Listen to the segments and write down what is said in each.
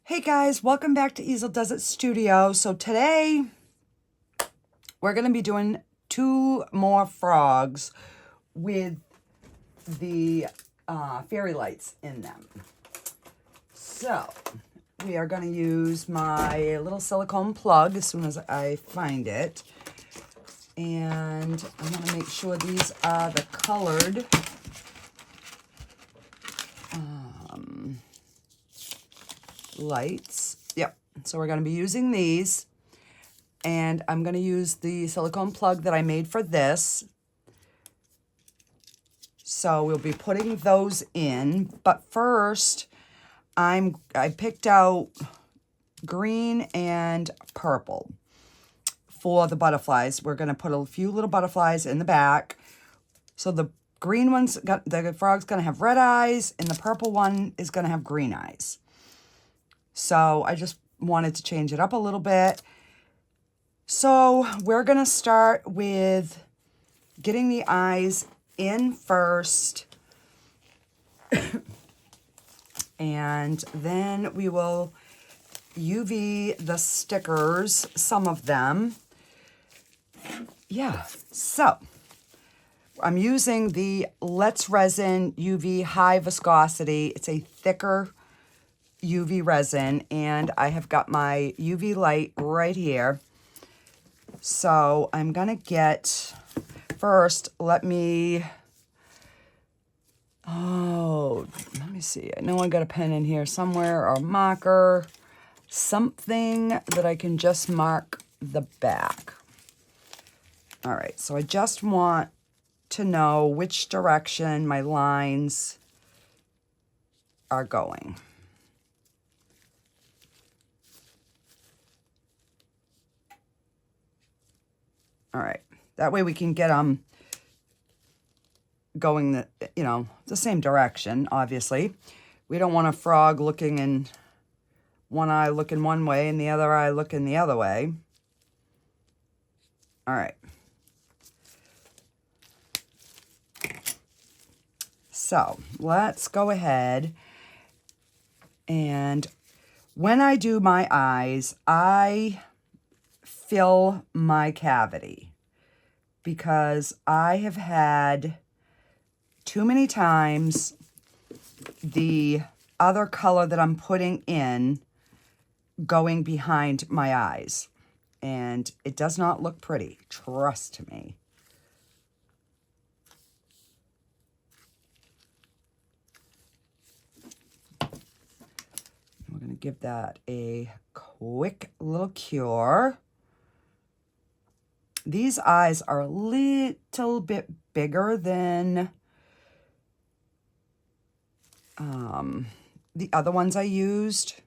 Hey guys, welcome back to Easel Does It Studio. So today we're going to be doing 2 more frogs with the fairy lights in them. So we are going to use my little silicone plug as soon as I find it. And I'm going to make sure these are the colored lights. Yep. So we're going to be using these. And I'm going to use the silicone plug that I made for this. So we'll be putting those in. But first, I picked out green and purple for the butterflies. We're going to put a few little butterflies in the back. So the green one's the frog's going to have red eyes, and the purple one is going to have green eyes. So I just wanted to change it up a little bit. So we're going to start with getting the eyes in first. And then we will UV the stickers, some of them. Yeah, so I'm using the Let's Resin UV High Viscosity. It's a thicker UV resin, and I have got my UV light right here. So I'm gonna get, first, let me see. I know I got a pen in here somewhere, or a marker, something that I can just mark the back. All right, so I just want to know which direction my lines are going. All right, that way we can get them going the same direction, obviously. We don't want a frog looking in one eye looking one way and the other eye looking the other way. All right. So let's go ahead, and when I do my eyes, I fill my cavity because I have had too many times the other color that I'm putting in going behind my eyes, and it does not look pretty, trust me. We're going to give that a quick little cure. These eyes are a little bit bigger than the other ones I used.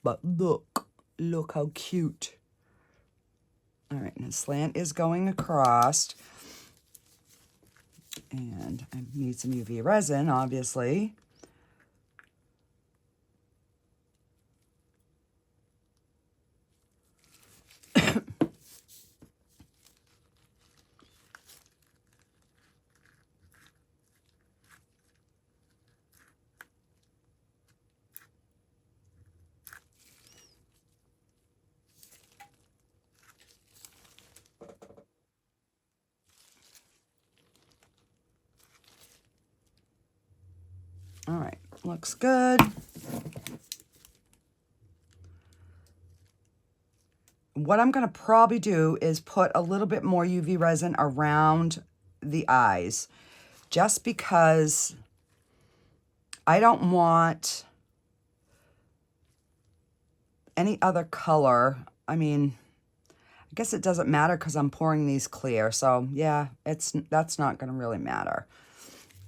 But look how cute. All right, and the slant is going across. And I need some UV resin, obviously. All right, looks good. What I'm going to probably do is put a little bit more UV resin around the eyes, just because I don't want any other color. I mean, I guess it doesn't matter because I'm pouring these clear. So yeah, that's not going to really matter.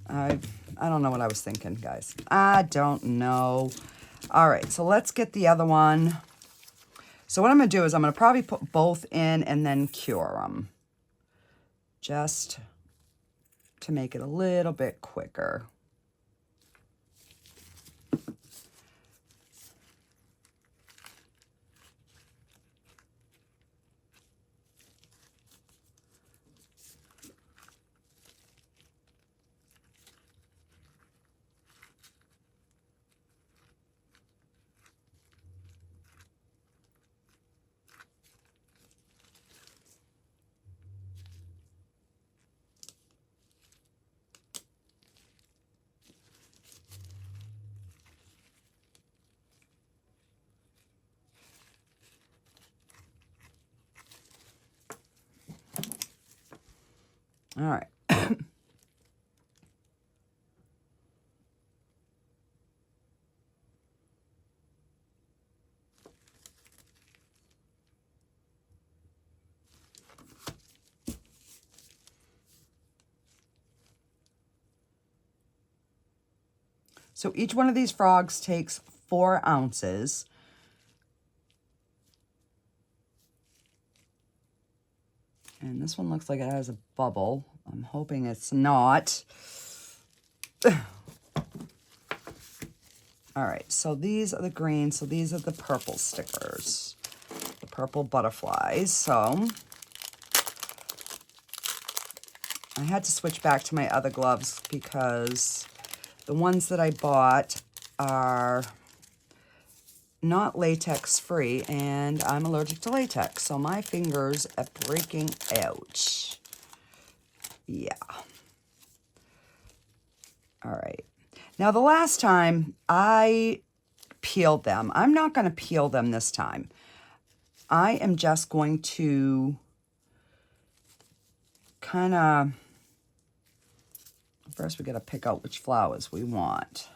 I don't know what I was thinking, guys. I don't know. All right, so let's get the other one. So what I'm going to do is I'm going to probably put both in and then cure them, just to make it a little bit quicker. All right. So each one of these frogs takes 4 ounces. And this one looks like it has a bubble. I'm hoping it's not. All right, so these are the green, so these are the purple stickers, the purple butterflies. So I had to switch back to my other gloves because the ones that I bought are not latex free, and I'm allergic to latex, so my fingers are breaking out. Yeah. All right. Now, the last time I peeled them, I'm not going to peel them this time. I am just going to kind of, first we got to pick out which flowers we want.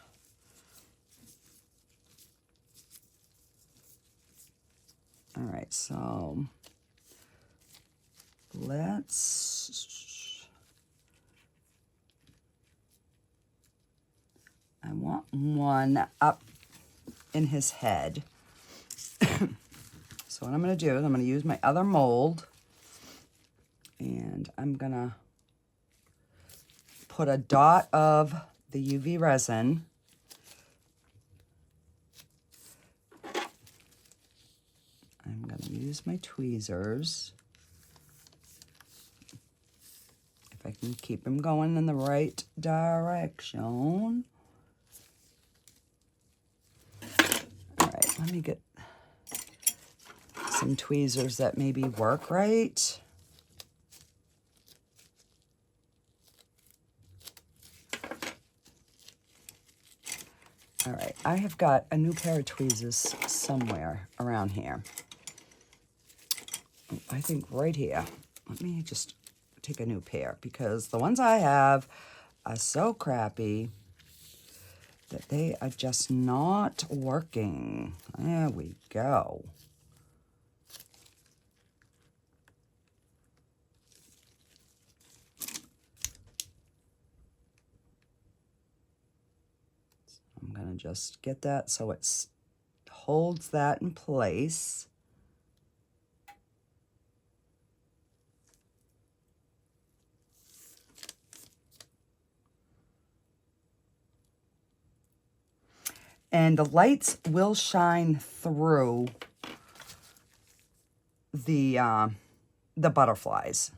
All right, so let's, I want one up in his head. So what I'm going to do is I'm going to use my other mold, and I'm going to put a dot of the UV resin I'm going to use my tweezers. If I can keep them going in the right direction. All right, let me get some tweezers that maybe work right. All right, I have got a new pair of tweezers somewhere around here. I think right here. Let me just take a new pair because the ones I have are so crappy that they are just not working. There we go. I'm going to just get that so it holds that in place. And the lights will shine through the butterflies.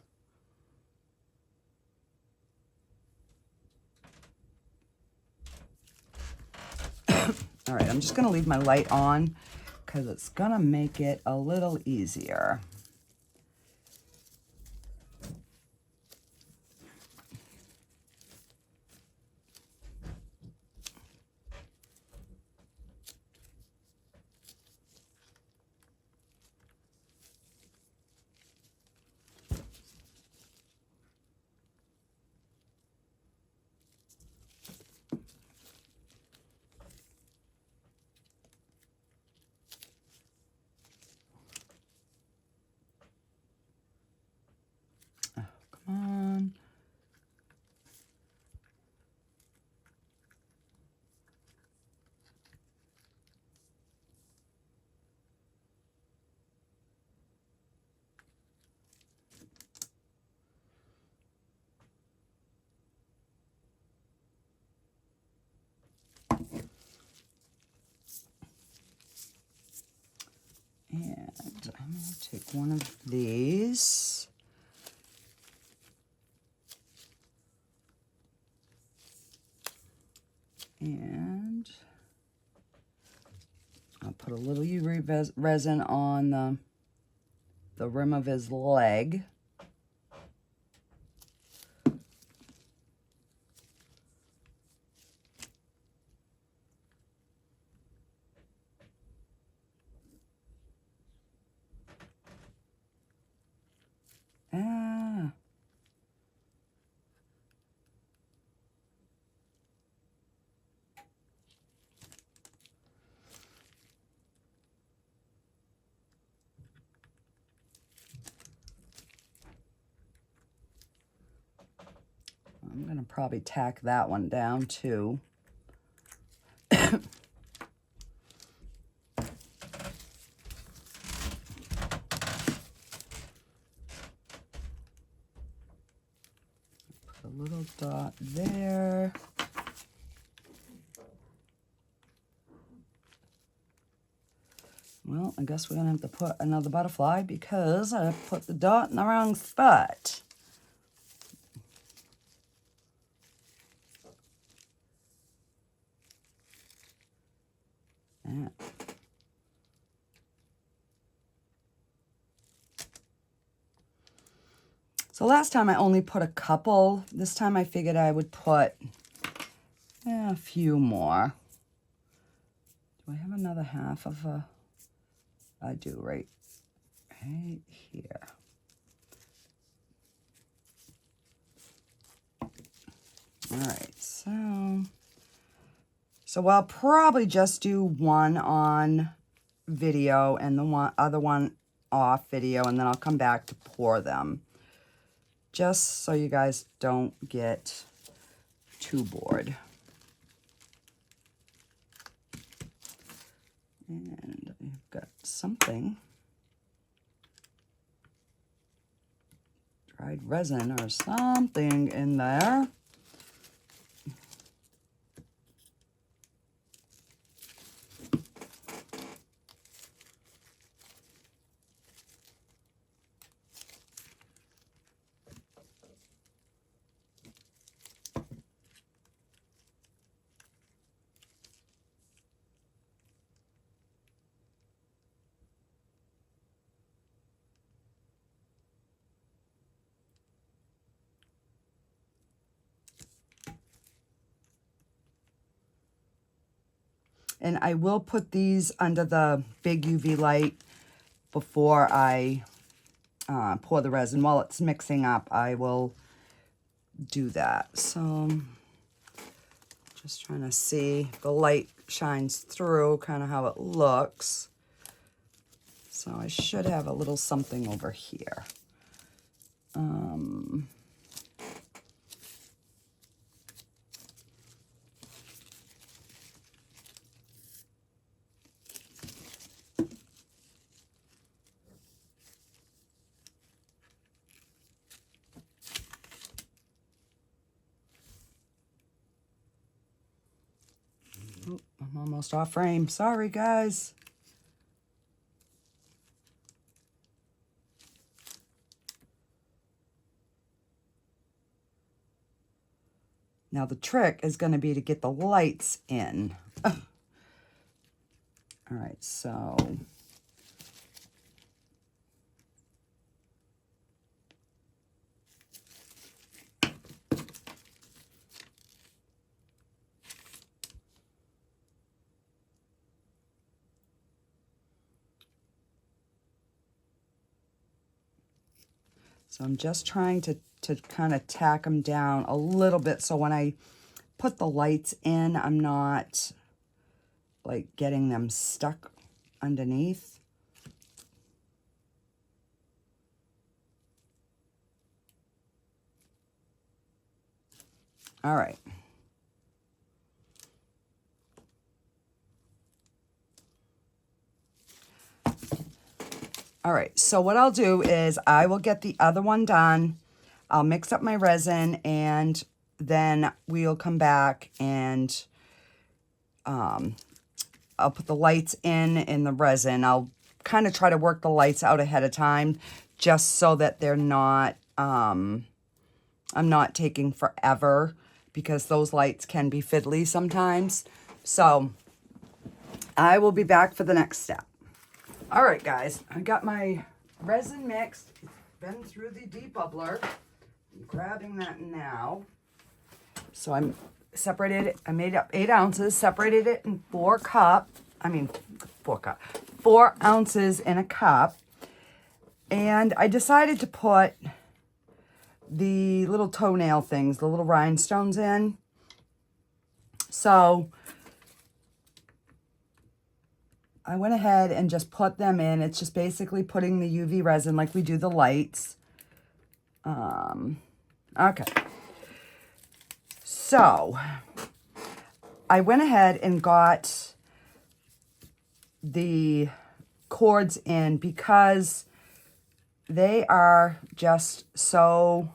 All right, I'm just going to leave my light on because it's going to make it a little easier. Oh, come on. And I'm going to take one of these. And I'll put a little UV resin on the rim of his leg. I'm going to probably tack that one down too. A little dot there. Well, I guess we're going to have to put another butterfly because I put the dot in the wrong spot. Yeah. So last time I only put a couple. This time I figured I would put a few more. Do I have another half of a... I do, right here. All right, so I'll probably just do one on video and the other one off video, and then I'll come back to pour them. Just so you guys don't get too bored. And I've got something. Dried resin or something in there. And I will put these under the big UV light before I pour the resin. While it's mixing up, I will do that. So just trying to see if the light shines through kind of how it looks. So I should have a little something over here. I'm almost off frame. Sorry, guys. Now the trick is going to be to get the lights in. All right, so... So I'm just trying to kind of tack them down a little bit so when I put the lights in, I'm not like getting them stuck underneath. All right. All right, so what I'll do is I will get the other one done. I'll mix up my resin, and then we'll come back and I'll put the lights in the resin. I'll kind of try to work the lights out ahead of time just so that they're not, I'm not taking forever because those lights can be fiddly sometimes. So I will be back for the next step. All right, guys, I got my resin mixed. It's been through the debubbler. I'm grabbing that now. So I'm separated it. I made up 8 ounces, separated it in 4 ounces in a cup. And I decided to put the little toenail things, the little rhinestones in. So I went ahead and just put them in. It's just basically putting the UV resin like we do the lights. Okay. So I went ahead and got the cords in because they are just so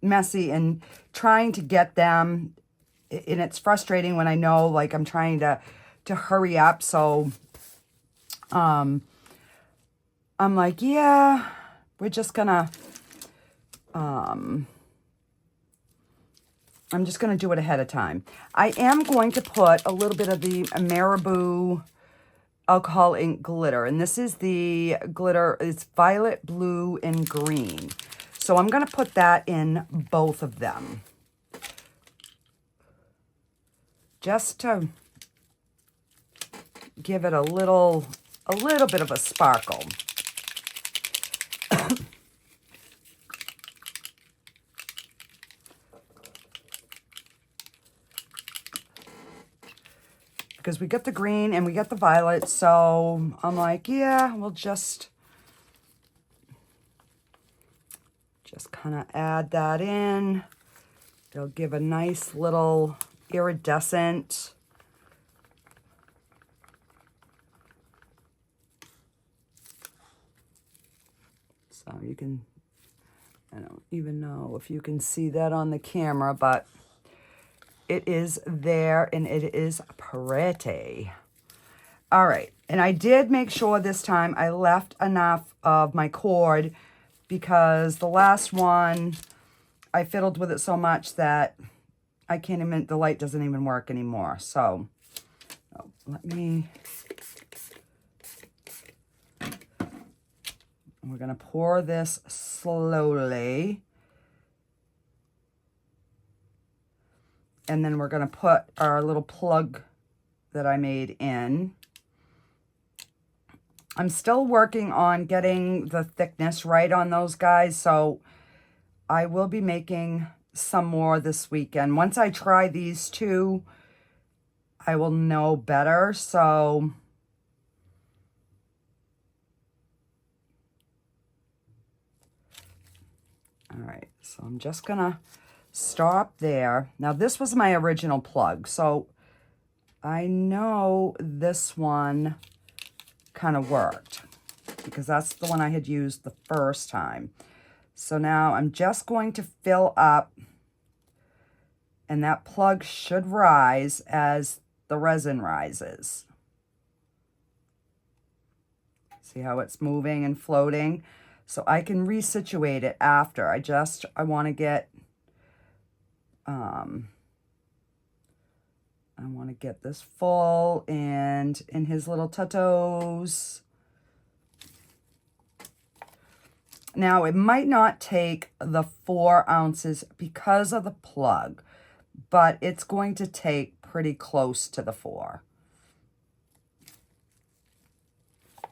messy, and trying to get them, and it's frustrating when I know, like, I'm trying to hurry up. So I'm like, yeah, we're just gonna I'm just gonna do it ahead of time. I am going to put a little bit of the Marabou alcohol ink glitter, and this is the glitter, it's violet, blue, and green. So I'm going to put that in both of them just to give it a little bit of a sparkle. Because we get the green and we get the violet, so I'm like, yeah, we'll just kind of add that in. It'll give a nice little iridescent. So you can, I don't even know if you can see that on the camera, but it is there and it is pretty. All right, and I did make sure this time I left enough of my cord, because the last one, I fiddled with it so much that I can't even, the light doesn't even work anymore. So let me, we're gonna pour this slowly. And then we're gonna put our little plug that I made in. I'm still working on getting the thickness right on those guys, so I will be making some more this weekend. Once I try these two, I will know better. So all right, so I'm just gonna stop there. Now this was my original plug, so I know this one kind of worked because that's the one I had used the first time. So now I'm just going to fill up, and that plug should rise as the resin rises. See how it's moving and floating? So I can resituate it after. I want to get, I want to get this full and in his little tutos. Now, it might not take the 4 ounces because of the plug, but it's going to take pretty close to the 4.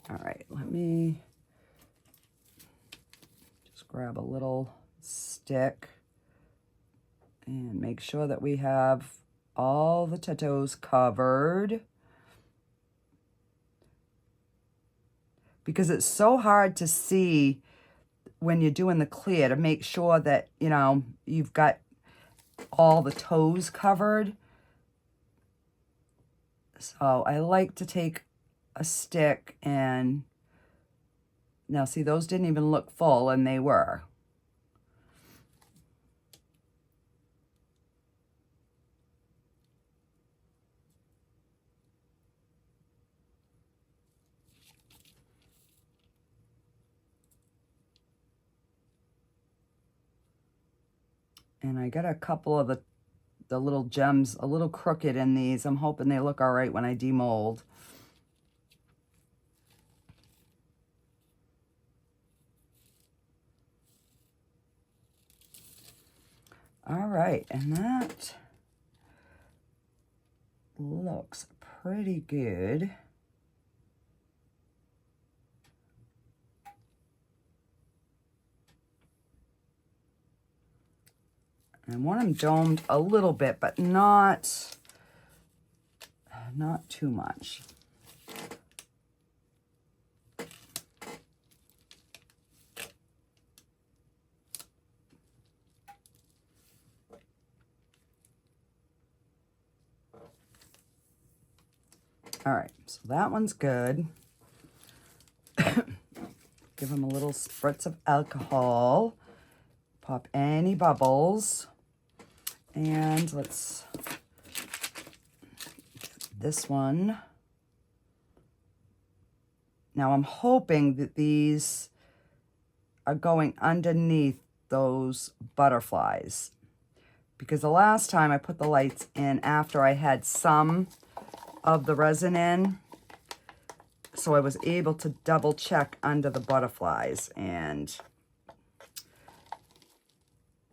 All right, let me just grab a little stick and make sure that we have all the tutos covered, because it's so hard to see when you're doing the clear to make sure that, you know, you've got all the toes covered. So I like to take a stick and, now see, those didn't even look full, and they were. And I got a couple of the little gems a little crooked in these. I'm hoping they look all right when I demold. All right, and that looks pretty good. I want them domed a little bit, but not too much. All right, so that one's good. Give them a little spritz of alcohol. Pop any bubbles. And let's get this one. Now I'm hoping that these are going underneath those butterflies, because the last time I put the lights in after I had some of the resin in, so I was able to double check under the butterflies, and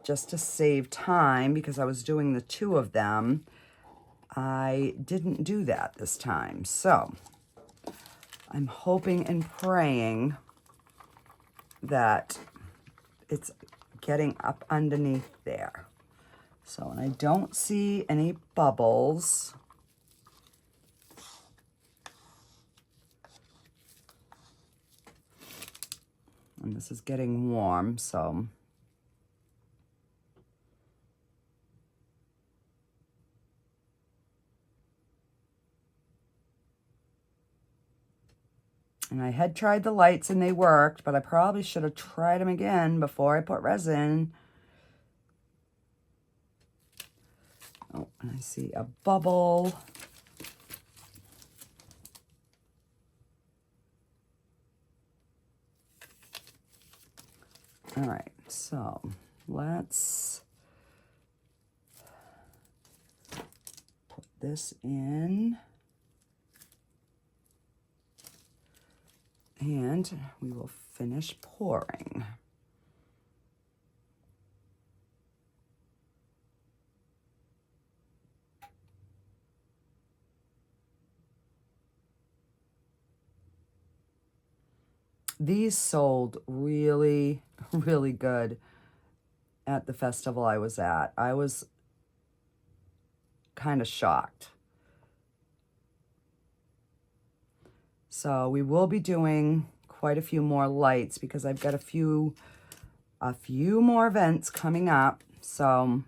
just to save time, because I was doing the 2 of them, I didn't do that this time. So I'm hoping and praying that it's getting up underneath there. So, and I don't see any bubbles. And this is getting warm, so and I had tried the lights and they worked, but I probably should have tried them again before I put resin. Oh, and I see a bubble. All right, so let's put this in. And we will finish pouring. These sold really, really good at the festival I was at. I was kind of shocked. So we will be doing quite a few more lights because I've got a few more events coming up. So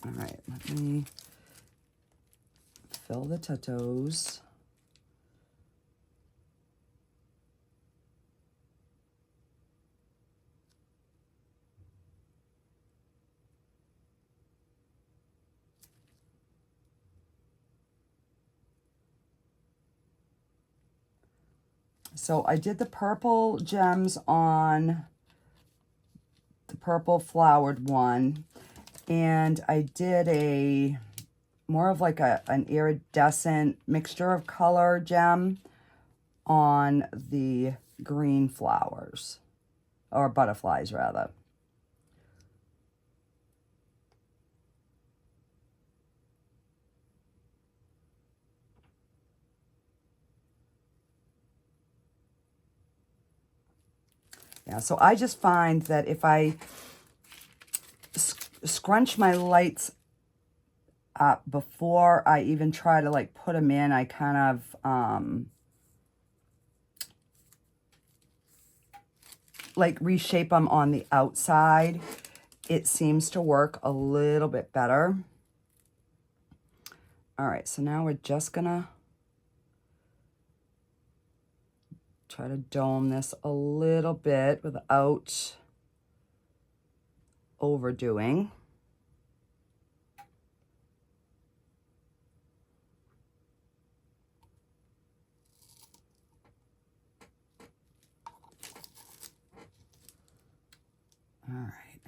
all right, let me fill the tutos. So I did the purple gems on the purple flowered one, and I did a more of like an iridescent mixture of color gem on the green flowers, or butterflies rather. Yeah, so I just find that if I scrunch my lights up before I even try to like put them in, I kind of like reshape them on the outside. It seems to work a little bit better. All right, so now we're just gonna try to dome this a little bit without overdoing. All right,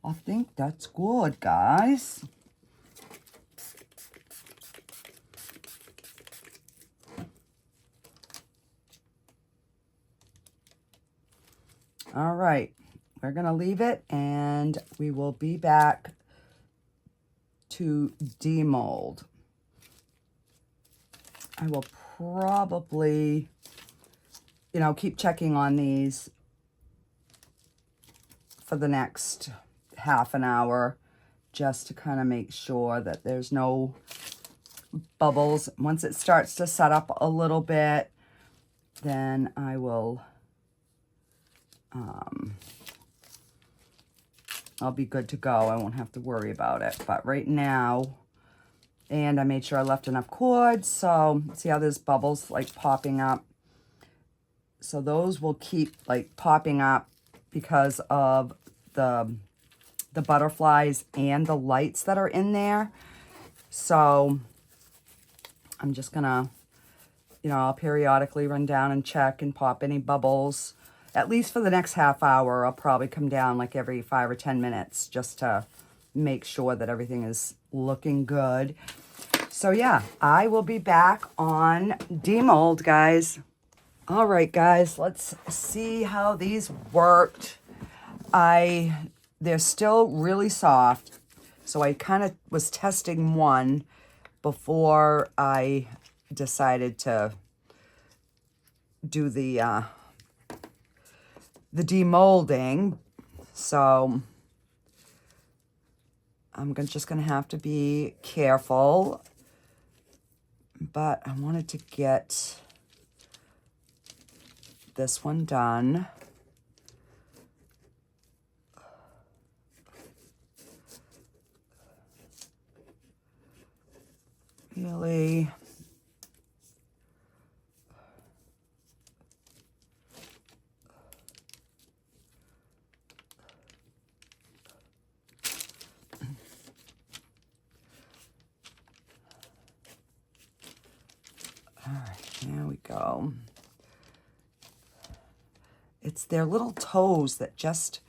I think that's good, guys. All right, we're gonna leave it and we will be back to demold. I will probably, you know, keep checking on these for the next half an hour just to kind of make sure that there's no bubbles. Once it starts to set up a little bit, then I will I'll be good to go. I won't have to worry about it. But right now, and I made sure I left enough cord. So see how there's bubbles like popping up? So those will keep like popping up because of the butterflies and the lights that are in there. So I'm just gonna, you know, I'll periodically run down and check and pop any bubbles. At least for the next half hour, I'll probably come down like every 5 or 10 minutes just to make sure that everything is looking good. So yeah, I will be back on demold, guys. All right, guys, let's see how these worked. They're still really soft, so I kind of was testing one before I decided to do the demolding. So I'm just gonna have to be careful, but I wanted to get this one done. Really. All right, there we go. It's their little toes that just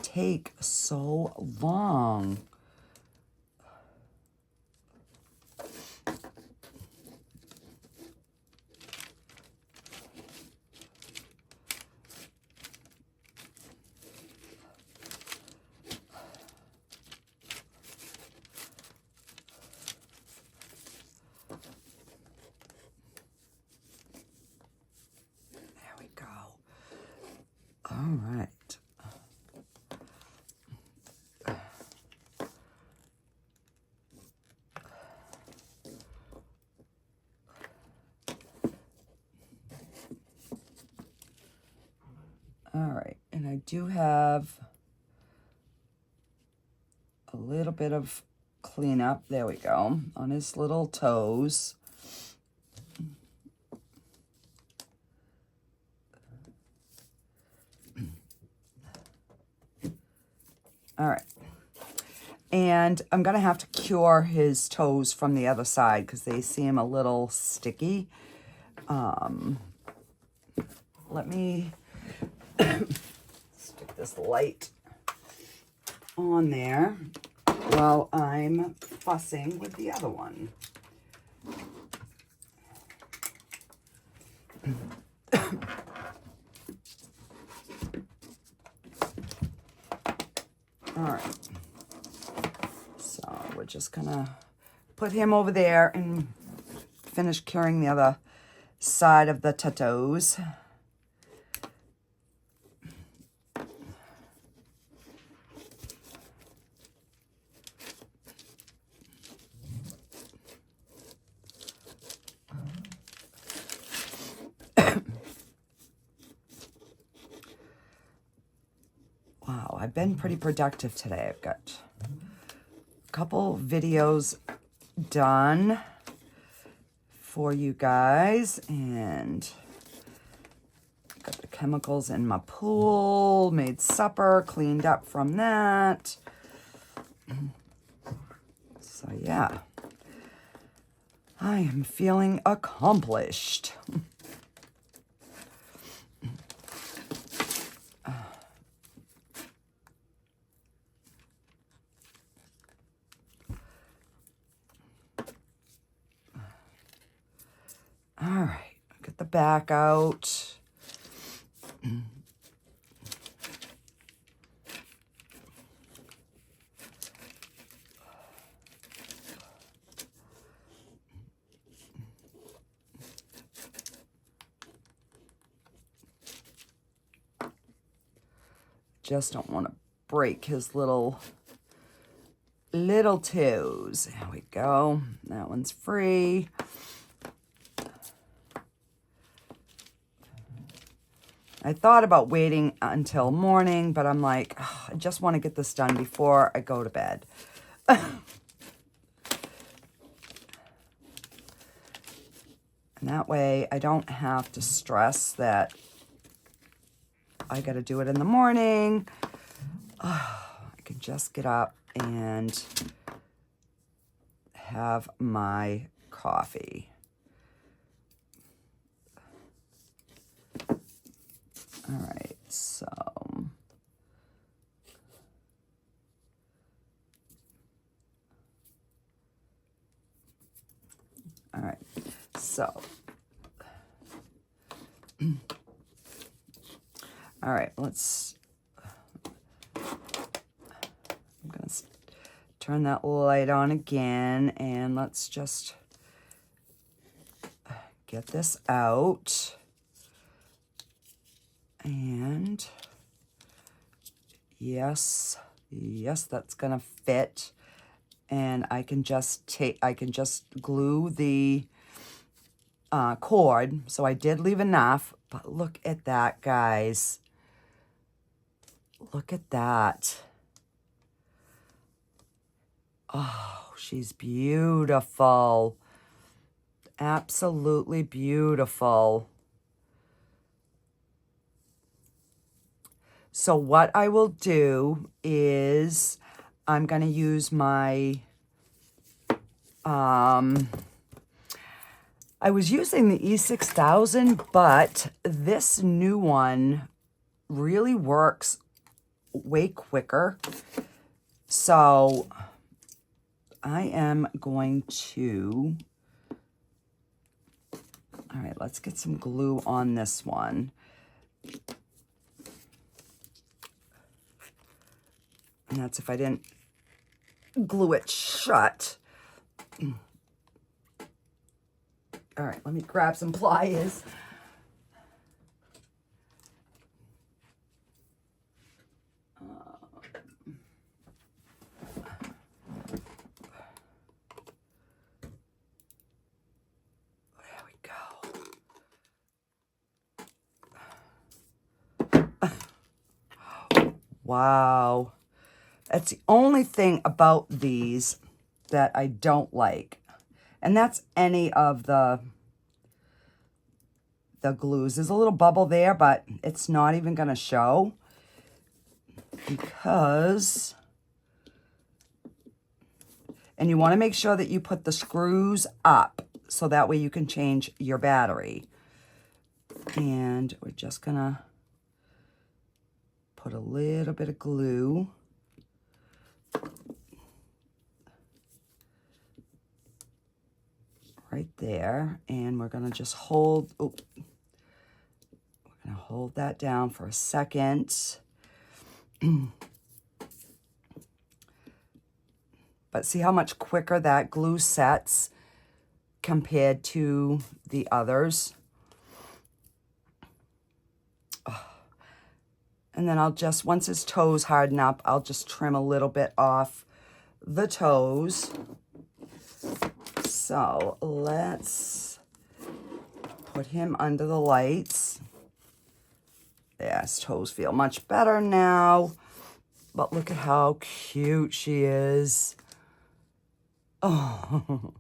take so long. All right. All right, and I do have a little bit of cleanup. There we go, on his little toes. All right. And I'm going to have to cure his toes from the other side because they seem a little sticky. Let me stick this light on there while I'm fussing with the other one. All right. So we're just gonna put him over there and finish curing the other side of the toes. Wow, I've been pretty productive today. I've got a couple videos done for you guys, and got the chemicals in my pool, made supper, cleaned up from that. So yeah, I am feeling accomplished. All right, get the back out. Just don't want to break his little toes. There we go. That one's free. I thought about waiting until morning, but I'm like, oh, I just want to get this done before I go to bed. And that way I don't have to stress that I got to do it in the morning. Oh, I can just get up and have my coffee. All right, so all right, so all right, let's. I'm gonna turn that light on again, and let's just get this out. And yes, that's gonna fit. And I can just glue the cord. So I did leave enough, but look at that, guys. Look at that. Oh, she's beautiful. Absolutely beautiful. So what I will do is I'm going to use my, I was using the E6000, but this new one really works way quicker. So I am going to, all right, let's get some glue on this one. And that's if I didn't glue it shut. All right, let me grab some pliers. There we go. Wow. That's the only thing about these that I don't like. And that's any of the glues. There's a little bubble there, but it's not even going to show because, and you want to make sure that you put the screws up so that way you can change your battery. And we're just going to put a little bit of glue. Right there, and we're going to just hold, we're going to hold that down for a second. But see how much quicker that glue sets compared to the others. Oh. And then I'll just, once his toes harden up, I'll just trim a little bit off the toes. So let's put him under the lights. Yeah, his toes feel much better now. But look at how cute she is. Oh,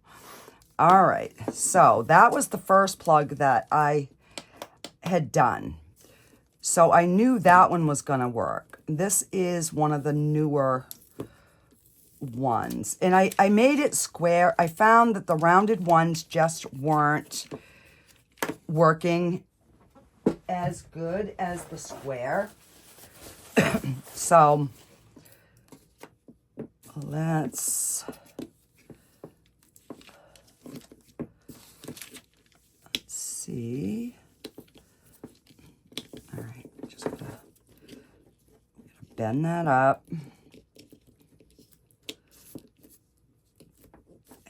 all right. So that was the first plug that I had done. So I knew that one was going to work. This is one of the newer ones. And I made it square. I found that the rounded ones just weren't working as good as the square. So let's see. All right, just gotta bend that up.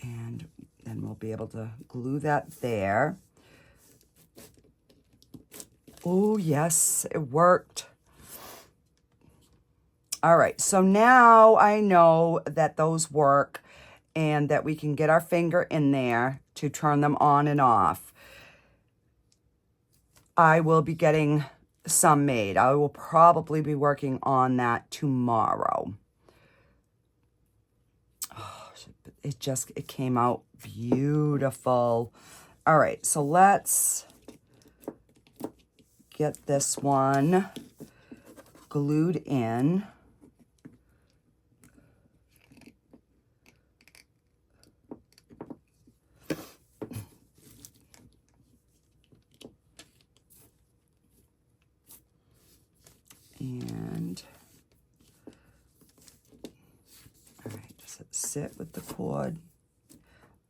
And then we'll be able to glue that there. Oh, yes, it worked. All right, so now I know that those work and that we can get our finger in there to turn them on and off. I will be getting some made. I will probably be working on that tomorrow. Oh, it came out beautiful. All right, so let's get this one glued in. And, all right, just sit with the cord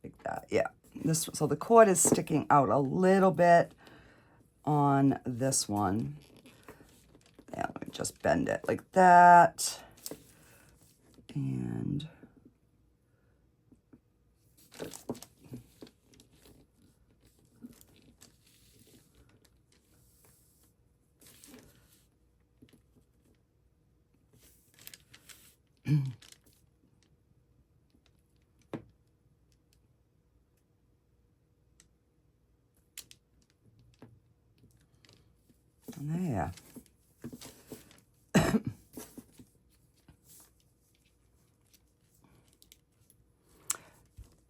like that. Yeah, so the cord is sticking out a little bit on this one. Yeah, let me just bend it like that. And there.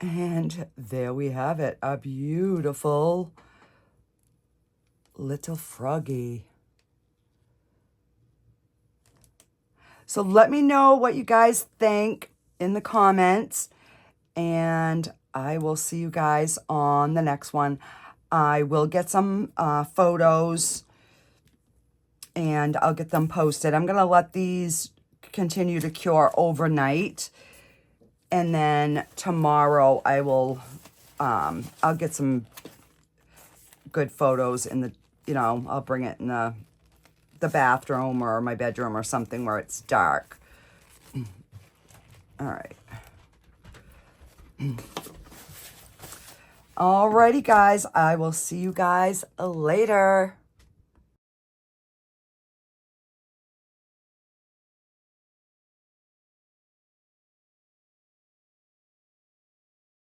And there we have it, a beautiful little froggy. So let me know what you guys think in the comments, and I will see you guys on the next one. I will get some photos, and I'll get them posted. I'm going to let these continue to cure overnight, and then tomorrow I will, I'll get some good photos in the, I'll bring it in the bathroom or my bedroom or something where it's dark. All right. Alrighty, guys. I will see you guys later.